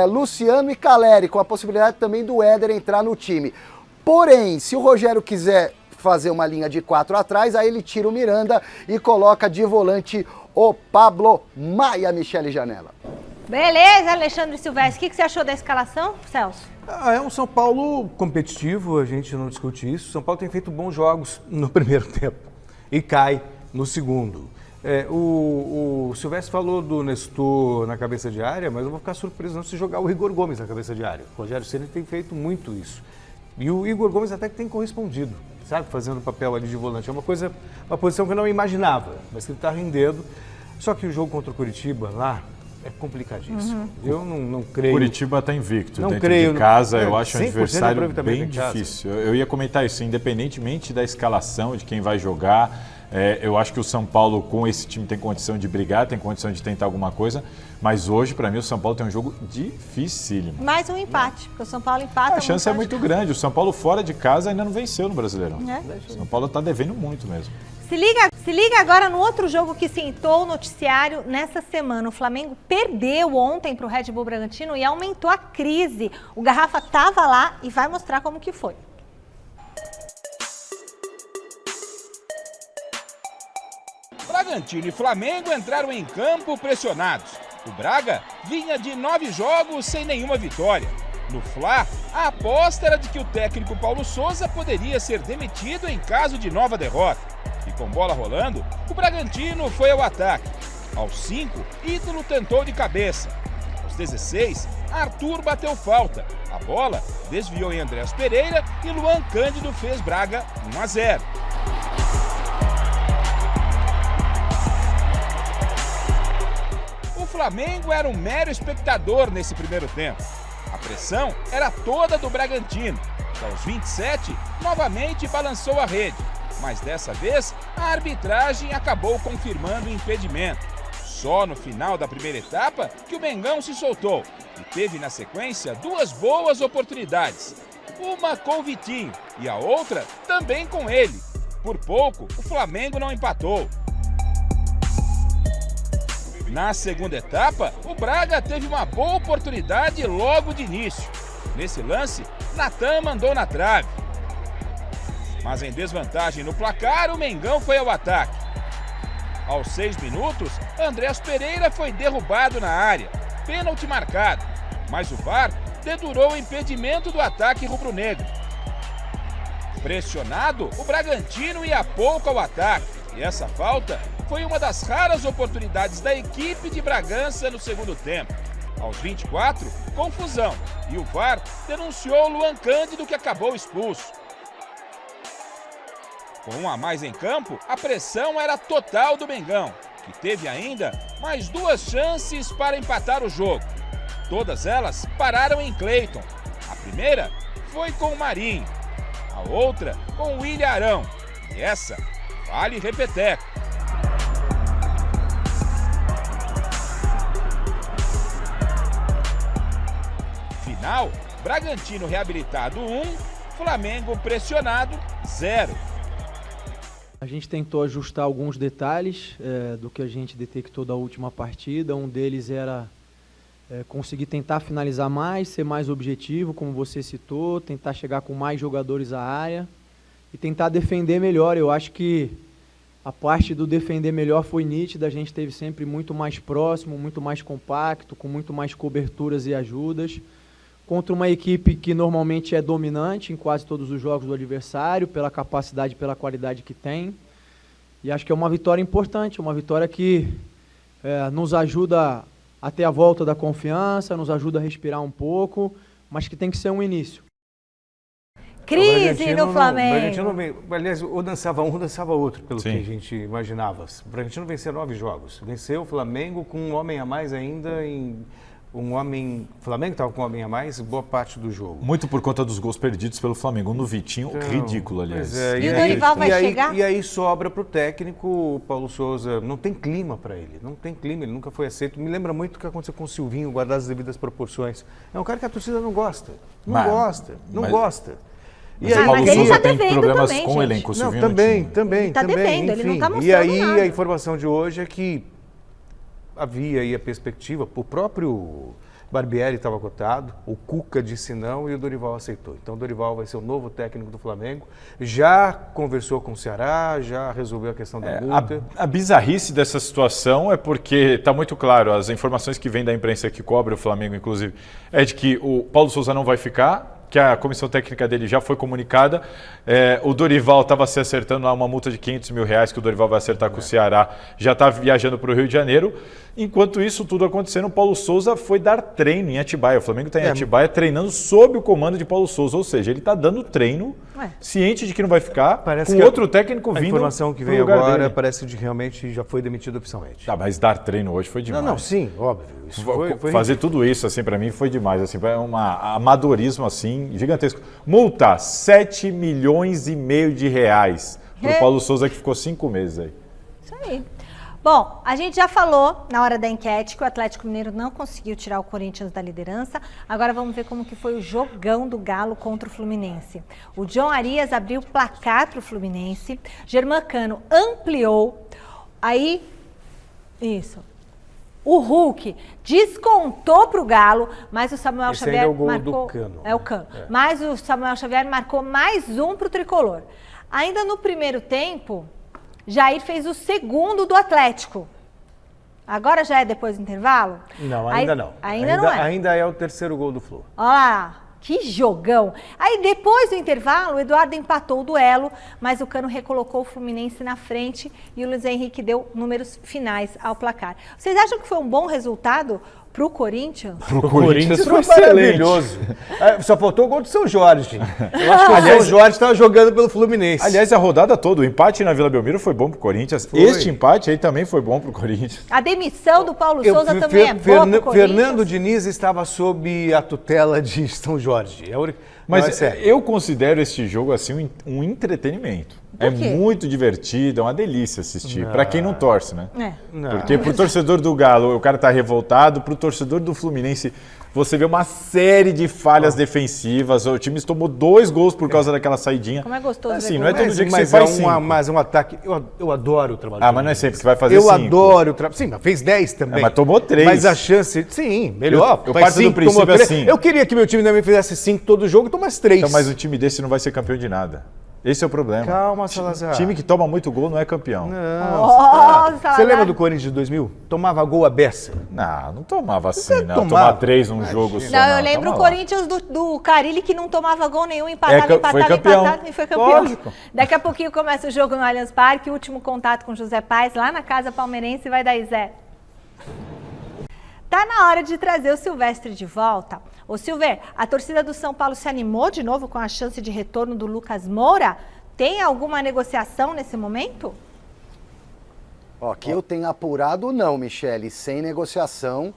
Luciano e Caleri, com a possibilidade também do Éder entrar no time. Porém, se o Rogério quiser fazer uma linha de 4 atrás, aí ele tira o Miranda e coloca de volante o Pablo Maia, Michele Janela. Beleza, Alexandre Silvestre. O que você achou da escalação, Celso? É um São Paulo competitivo, a gente não discute isso. O São Paulo tem feito bons jogos no primeiro tempo e cai no segundo. O Silvestre falou do Nestor na cabeça de área, mas eu vou ficar surpreso não se jogar o Igor Gomes na cabeça de área. O Rogério Ceni tem feito muito isso. E o Igor Gomes até que tem correspondido, sabe? Fazendo o papel ali de volante. É uma posição que eu não imaginava, mas que ele está rendendo. Só que o jogo contra o Coritiba lá é complicadíssimo. Eu não creio. Curitiba está invicto. Não dentro creio. De casa, eu acho um adversário bem difícil. Difícil. Eu ia comentar isso, independentemente da escalação, de quem vai jogar. Eu acho que o São Paulo, com esse time, tem condição de brigar, tem condição de tentar alguma coisa. Mas hoje, para mim, o São Paulo tem um jogo dificílimo. Mais um empate, porque o São Paulo empata. A chance é muito grande. O São Paulo, fora de casa, ainda não venceu no Brasileirão. O São Paulo está devendo muito mesmo. Se liga agora no outro jogo que sentou o noticiário nessa semana. O Flamengo perdeu ontem para o Red Bull Bragantino e aumentou a crise. O Garrafa estava lá e vai mostrar como que foi. Bragantino e Flamengo entraram em campo pressionados. O Braga vinha de 9 jogos sem nenhuma vitória. No Fla, a aposta era de que o técnico Paulo Souza poderia ser demitido em caso de nova derrota. E com bola rolando, o Bragantino foi ao ataque. Aos 5, Ítalo tentou de cabeça. Aos 16, Arthur bateu falta. A bola desviou em Andrés Pereira e Luan Cândido fez Braga 1-0. O Flamengo era um mero espectador nesse primeiro tempo. A pressão era toda do Bragantino, que aos 27 novamente balançou a rede, mas dessa vez a arbitragem acabou confirmando o impedimento. Só no final da primeira etapa que o Mengão se soltou e teve na sequência 2 boas oportunidades. uma com o Vitinho e a outra também com ele. Por pouco, o Flamengo não empatou. Na segunda etapa, o Braga teve uma boa oportunidade logo de início. Nesse lance, Natan mandou na trave. Mas em desvantagem no placar, o Mengão foi ao ataque. Aos 6 minutos, Andrés Pereira foi derrubado na área. Pênalti marcado. Mas o VAR dedurou o impedimento do ataque rubro-negro. Pressionado, o Bragantino ia pouco ao ataque. E essa falta foi uma das raras oportunidades da equipe de Bragança no segundo tempo. Aos 24, confusão. E o VAR denunciou o Luan Cândido, que acabou expulso. Com um a mais em campo, a pressão era total do Mengão, que teve ainda mais 2 chances para empatar o jogo. Todas elas pararam em Cleiton. A primeira foi com o Marinho, a outra com o William Arão. E essa vale repeteco. Final, Bragantino reabilitado 1, Flamengo pressionado 0. A gente tentou ajustar alguns detalhes do que a gente detectou da última partida. Um deles era conseguir tentar finalizar mais, ser mais objetivo, como você citou, tentar chegar com mais jogadores à área e tentar defender melhor. Eu acho que a parte do defender melhor foi nítida, a gente esteve sempre muito mais próximo, muito mais compacto, com muito mais coberturas e ajudas, contra uma equipe que normalmente é dominante em quase todos os jogos do adversário, pela capacidade, pela qualidade que tem. E acho que é uma vitória importante, uma vitória que nos ajuda a ter a volta da confiança, nos ajuda a respirar um pouco, mas que tem que ser um início. Crise no Flamengo. Aliás, ou dançava um, ou dançava outro, pelo Sim. que a gente imaginava. O Bragantino venceu 9 jogos. Venceu o Flamengo com um homem a mais ainda em... O Flamengo estava com um homem a mais boa parte do jogo. Muito por conta dos gols perdidos pelo Flamengo. No Vitinho, então, ridículo, aliás. E o Dorival vai chegar? E aí sobra para o técnico, o Paulo Souza. Não tem clima para ele. Não tem clima, ele nunca foi aceito. Me lembra muito o que aconteceu com o Silvinho, guardar as devidas proporções. É um cara que a torcida não gosta. Não gosta. Mas o Paulo Souza tem problemas também, com o elenco. O Silvinho também. Ele tá devendo, enfim. ele não tá mostrando E aí nada. a informação de hoje é que havia aí a perspectiva, o próprio Barbieri estava cotado, o Cuca disse não e o Dorival aceitou. Então o Dorival vai ser o novo técnico do Flamengo, já conversou com o Ceará, já resolveu a questão da multa. A bizarrice dessa situação é porque está muito claro, as informações que vêm da imprensa que cobre o Flamengo, inclusive, é de que o Paulo Souza não vai ficar, que a comissão técnica dele já foi comunicada. O Dorival estava se acertando a uma multa de R$500 mil que o Dorival vai acertar com o Ceará, já está viajando para o Rio de Janeiro. Enquanto isso tudo acontecendo, o Paulo Souza foi dar treino em Atibaia. O Flamengo está em Atibaia treinando sob o comando de Paulo Souza, ou seja, ele está dando treino, ciente de que não vai ficar, parece com que outro técnico vindo. A informação que vem agora parece que realmente já foi demitido oficialmente. Tá, mas dar treino hoje foi demais. Não, sim, óbvio. Isso foi fazer tudo isso, assim, para mim foi demais. Assim, é um amadorismo, assim, gigantesco. Multa, R$7,5 milhões pro Paulo Souza, que ficou 5 meses aí. Isso aí. Bom, a gente já falou na hora da enquete que o Atlético Mineiro não conseguiu tirar o Corinthians da liderança. Agora vamos ver como que foi o jogão do Galo contra o Fluminense. O John Arias abriu o placar para o Fluminense. Germancano ampliou. Aí, isso. O Hulk descontou para o Galo, mas o Samuel Xavier ainda é o gol marcou... do Cano. É o Cano. Mas o Samuel Xavier marcou mais um para o Tricolor. Ainda no primeiro tempo, Jair fez o segundo do Atlético. Agora já é depois do intervalo? Não, ainda não. Ainda não é. Ainda é o terceiro gol do Flu. Olha lá, que jogão. Aí depois do intervalo, o Eduardo empatou o duelo, mas o Cano recolocou o Fluminense na frente e o Luiz Henrique deu números finais ao placar. Vocês acham que foi um bom resultado para o Corinthians? Pro Corinthians foi maravilhoso. Só faltou o gol do São Jorge. Eu acho que o São Jorge estava jogando pelo Fluminense. Aliás, a rodada toda, o empate na Vila Belmiro foi bom pro Corinthians. Este empate aí também foi bom pro Corinthians. A demissão do Paulo Souza também é boa pro Corinthians. Fernando Diniz estava sob a tutela de São Jorge. Mas eu considero este jogo assim um entretenimento. É Por quê? muito divertido, é uma delícia assistir. Para quem não torce, né? É. Porque pro torcedor do Galo, o cara tá revoltado. Pro torcedor do Fluminense, você vê uma série de falhas defensivas. O time tomou 2 gols por causa daquela saidinha. Como é gostoso ver Assim, gol. não é todo dia que você Mas faz 5. mas é um ataque. Eu adoro o trabalho. Ah, mas não é sempre que vai fazer Eu 5. adoro o trabalho. Sim, mas fez 10 também. Mas tomou 3. Mas a chance. Sim, melhor. Eu Faz parto do 5, princípio tomou 3. assim. Eu queria que meu time também fizesse 5 todo jogo e tomasse 3. Então, mas um time desse não vai ser campeão de nada. Esse é o problema. Calma, Salazar. Time que toma muito gol não é campeão. Você lembra do Corinthians de 2000? Tomava gol a beça. Não tomava assim, não. tomava. Tomar 3 num jogo só. Não, eu lembro Toma o lá. Corinthians do Carille que não tomava gol nenhum, empatava foi campeão. e foi campeão. Lógico. Daqui a pouquinho começa o jogo no Allianz Parque, último contato com José Paes, lá na casa palmeirense, vai daí, Zé. Tá na hora de trazer o Silvestre de volta. Ô Silver, a torcida do São Paulo se animou de novo com a chance de retorno do Lucas Moura? Tem alguma negociação nesse momento? Ó, que eu tenho apurado não, Michele, sem negociação.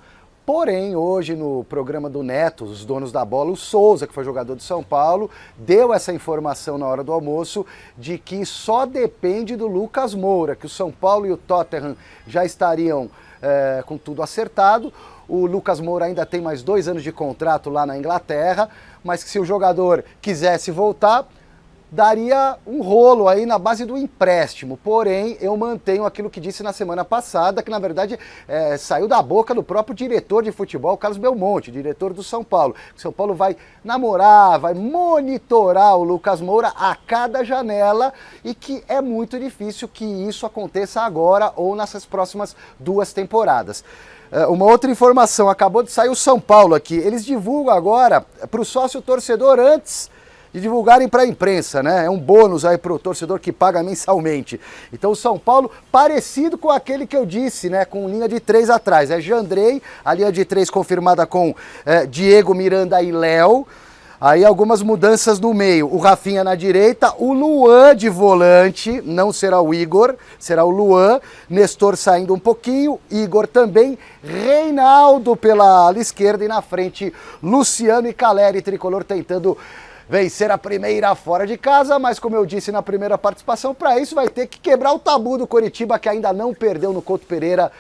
Porém, hoje no programa do Neto, os donos da bola, o Souza, que foi jogador de São Paulo, deu essa informação na hora do almoço de que só depende do Lucas Moura, que o São Paulo e o Tottenham já estariam com tudo acertado. O Lucas Moura ainda tem mais 2 anos de contrato lá na Inglaterra, mas que se o jogador quisesse voltar, daria um rolo aí na base do empréstimo. Porém, eu mantenho aquilo que disse na semana passada, que na verdade saiu da boca do próprio diretor de futebol, Carlos Belmonte, diretor do São Paulo. O São Paulo vai namorar, vai monitorar o Lucas Moura a cada janela e que é muito difícil que isso aconteça agora ou nessas próximas 2 temporadas. Uma outra informação, acabou de sair o São Paulo aqui. Eles divulgam agora para o sócio torcedor antes de divulgarem para a imprensa, né? É um bônus aí para o torcedor que paga mensalmente. Então o São Paulo, parecido com aquele que eu disse, né? Com linha de 3 atrás. É Jandrei, a linha de 3 confirmada com Diego, Miranda e Léo. Aí algumas mudanças no meio. O Rafinha na direita, o Luan de volante, não será o Igor, será o Luan. Nestor saindo um pouquinho, Igor também. Reinaldo pela ala esquerda e na frente Luciano e Caleri, tricolor tentando vencer a primeira fora de casa, mas como eu disse na primeira participação, para isso vai ter que quebrar o tabu do Coritiba, que ainda não perdeu no Couto Pereira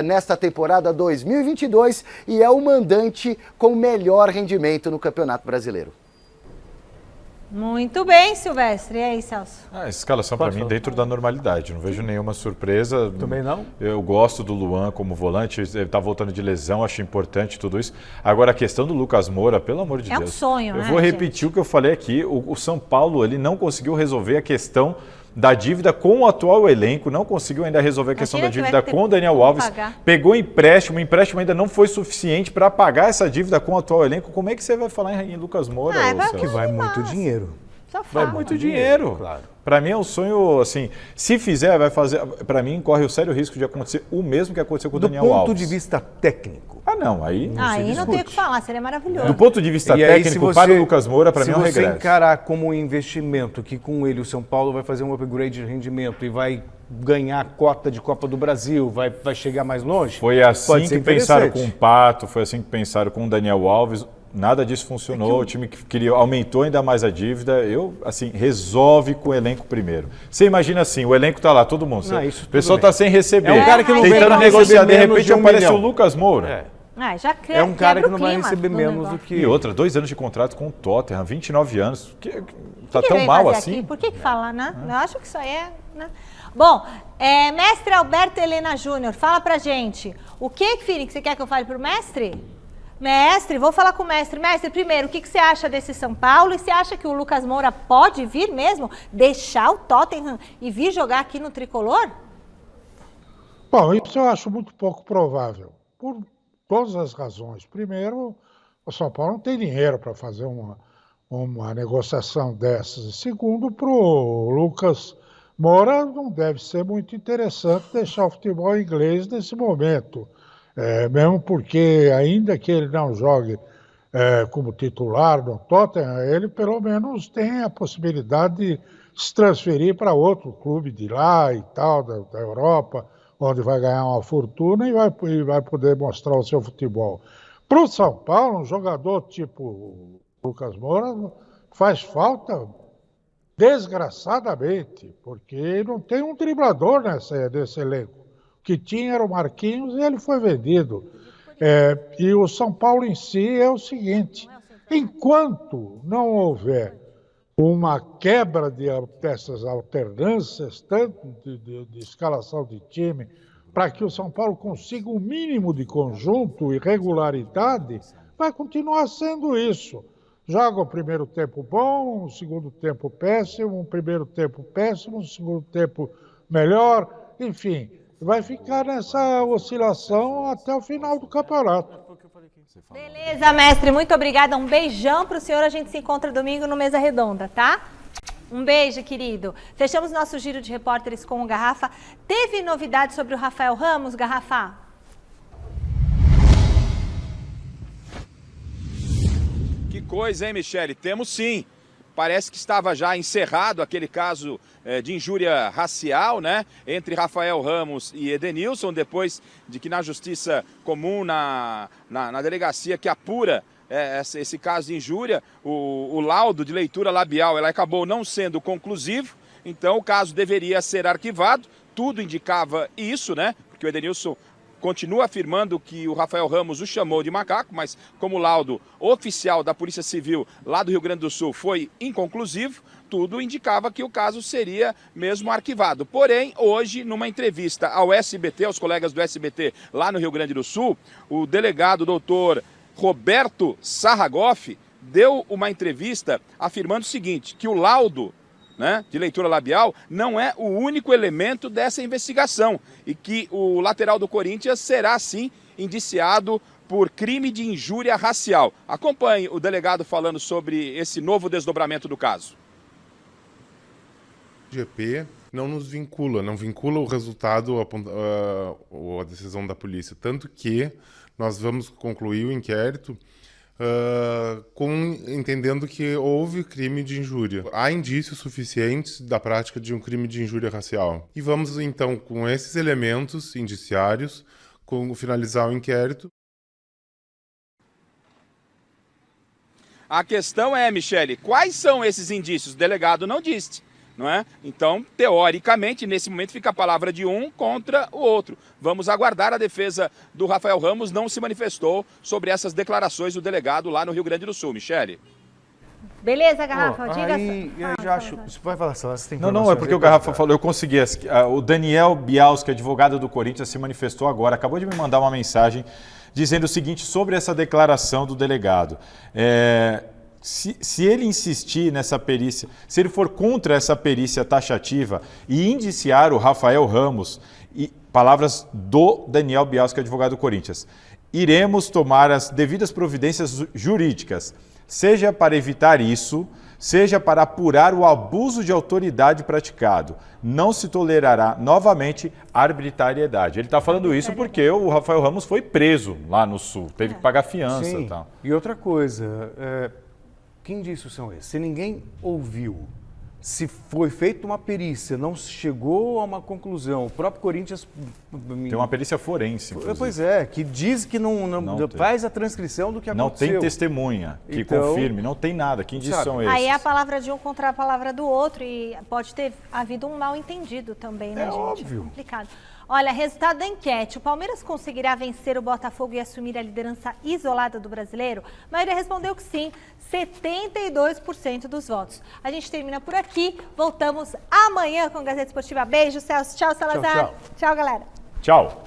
nesta temporada 2022 e é o mandante com melhor rendimento no Campeonato Brasileiro. Muito bem, Silvestre. E aí, Celso? A escalação para mim dentro da normalidade, não vejo nenhuma surpresa. Também não? Eu gosto do Luan como volante, ele está voltando de lesão, acho importante tudo isso. Agora a questão do Lucas Moura, pelo amor de Deus. É um sonho, né? Eu vou repetir o que eu falei aqui, o São Paulo ele não conseguiu resolver a questão da dívida com o atual elenco, não conseguiu ainda resolver a questão da dívida com o Daniel Alves, pegou empréstimo, o empréstimo ainda não foi suficiente para pagar essa dívida com o atual elenco. Como é que você vai falar em Lucas Moura? Que vai muito dinheiro. Vai muito dinheiro. Claro. Para mim é um sonho, assim, se fizer, vai fazer, para mim corre o sério risco de acontecer o mesmo que aconteceu com o Daniel Alves. Do ponto de vista técnico. Não, aí não tem o que falar, seria maravilhoso. Do ponto de vista técnico, para o Lucas Moura, para mim é um regresso. Se você encarar como um investimento, que com ele o São Paulo vai fazer um upgrade de rendimento e vai ganhar a cota de Copa do Brasil, vai chegar mais longe. Foi assim que pensaram com o Pato, foi assim que pensaram com o Daniel Alves. Nada disso funcionou, o time que queria aumentou ainda mais a dívida. Resolve com o elenco primeiro. Você imagina assim, o elenco tá lá, todo mundo. O pessoal tá sem receber. É um cara que não tentando vai negociar, de repente de 1 aparece milhão. o Lucas Moura. É um cara que não vai receber menos do que... E outra, 2 anos de contrato com o Tottenham, 29 anos. Tá tão mal assim? Aqui? Por que falar, né? Eu acho que isso aí é... Né? Bom, mestre Alberto Helena Júnior, fala pra gente. O que, Felipe, você quer que eu fale pro mestre? Mestre, vou falar com o mestre. Mestre, primeiro, o que você acha desse São Paulo? E você acha que o Lucas Moura pode vir mesmo, deixar o Tottenham e vir jogar aqui no Tricolor? Bom, isso eu acho muito pouco provável, por todas as razões. Primeiro, o São Paulo não tem dinheiro para fazer uma negociação dessas. E segundo, para o Lucas Moura não deve ser muito interessante deixar o futebol inglês nesse momento. Mesmo porque, ainda que ele não jogue como titular no Tottenham, ele pelo menos tem a possibilidade de se transferir para outro clube de lá e tal, da Europa, onde vai ganhar uma fortuna e vai poder mostrar o seu futebol. Para o São Paulo, um jogador tipo Lucas Moura faz falta desgraçadamente, porque não tem um driblador nesse elenco. O que tinha era o Marquinhos e ele foi vendido. E o São Paulo em si é o seguinte, enquanto não houver uma quebra dessas alternâncias, tanto de escalação de time, para que o São Paulo consiga um mínimo de conjunto e regularidade, vai continuar sendo isso. Joga o primeiro tempo bom, um segundo tempo péssimo, um primeiro tempo péssimo, um segundo tempo melhor, enfim, vai ficar nessa oscilação até o final do campeonato. Beleza, mestre, muito obrigada, um beijão pro senhor, a gente se encontra domingo no Mesa Redonda, tá? Um beijo, querido. Fechamos nosso giro de repórteres com o Garrafa. Teve novidade sobre o Rafael Ramos, Garrafa? Que coisa, hein, Michele? Temos sim. Parece que estava já encerrado aquele caso de injúria racial, né, entre Rafael Ramos e Edenilson, depois de que na Justiça Comum, na delegacia que apura esse caso de injúria, o laudo de leitura labial ela acabou não sendo conclusivo, então o caso deveria ser arquivado, tudo indicava isso, né, porque o Edenilson continua afirmando que o Rafael Ramos o chamou de macaco, mas como o laudo oficial da Polícia Civil lá do Rio Grande do Sul foi inconclusivo, tudo indicava que o caso seria mesmo arquivado. Porém, hoje, numa entrevista ao SBT, aos colegas do SBT lá no Rio Grande do Sul, o delegado doutor Roberto Sarragoff deu uma entrevista afirmando o seguinte, que o laudo, né, de leitura labial não é o único elemento dessa investigação e que o lateral do Corinthians será, sim, indiciado por crime de injúria racial. Acompanhe o delegado falando sobre esse novo desdobramento do caso. O GP não nos vincula, não vincula o resultado ou a decisão da polícia, tanto que nós vamos concluir o inquérito entendendo que houve crime de injúria. Há indícios suficientes da prática de um crime de injúria racial. E vamos, então, com esses elementos indiciários, finalizar o inquérito. A questão é, Michele, quais são esses indícios? O delegado não disse, não é? Então, teoricamente, nesse momento fica a palavra de um contra o outro. Vamos aguardar. A defesa do Rafael Ramos não se manifestou sobre essas declarações do delegado lá no Rio Grande do Sul, Michele. Beleza, Garrafa, diga. Aí eu já acho... Você vai falar, você tem Não, é porque o Garrafa falou, eu consegui. O Daniel Bialski, advogado do Corinthians, se manifestou agora, acabou de me mandar uma mensagem dizendo o seguinte sobre essa declaração do delegado. Se ele insistir nessa perícia, se ele for contra essa perícia taxativa e indiciar o Rafael Ramos, e palavras do Daniel Bialski, advogado do Corinthians, iremos tomar as devidas providências jurídicas, seja para evitar isso, seja para apurar o abuso de autoridade praticado. Não se tolerará novamente arbitrariedade. Ele está falando isso porque o Rafael Ramos foi preso lá no Sul, teve que pagar fiança. Sim. E tal. E outra coisa, que indícios são esses? Se ninguém ouviu, se foi feita uma perícia, não se chegou a uma conclusão, o próprio Corinthians... Tem uma perícia forense, inclusive. Pois é, que diz que não faz a transcrição do que aconteceu. Não tem testemunha que confirme, não tem nada. Que indícios são esses? Aí é a palavra de um contra a palavra do outro e pode ter havido um mal entendido também, né, gente? Óbvio. É complicado. Olha, resultado da enquete. O Palmeiras conseguirá vencer o Botafogo e assumir a liderança isolada do Brasileiro? A maioria respondeu que sim, 72% dos votos. A gente termina por aqui. Voltamos amanhã com a Gazeta Esportiva. Beijo, Celso. Tchau, Salazar. Tchau, tchau. Tchau, galera. Tchau.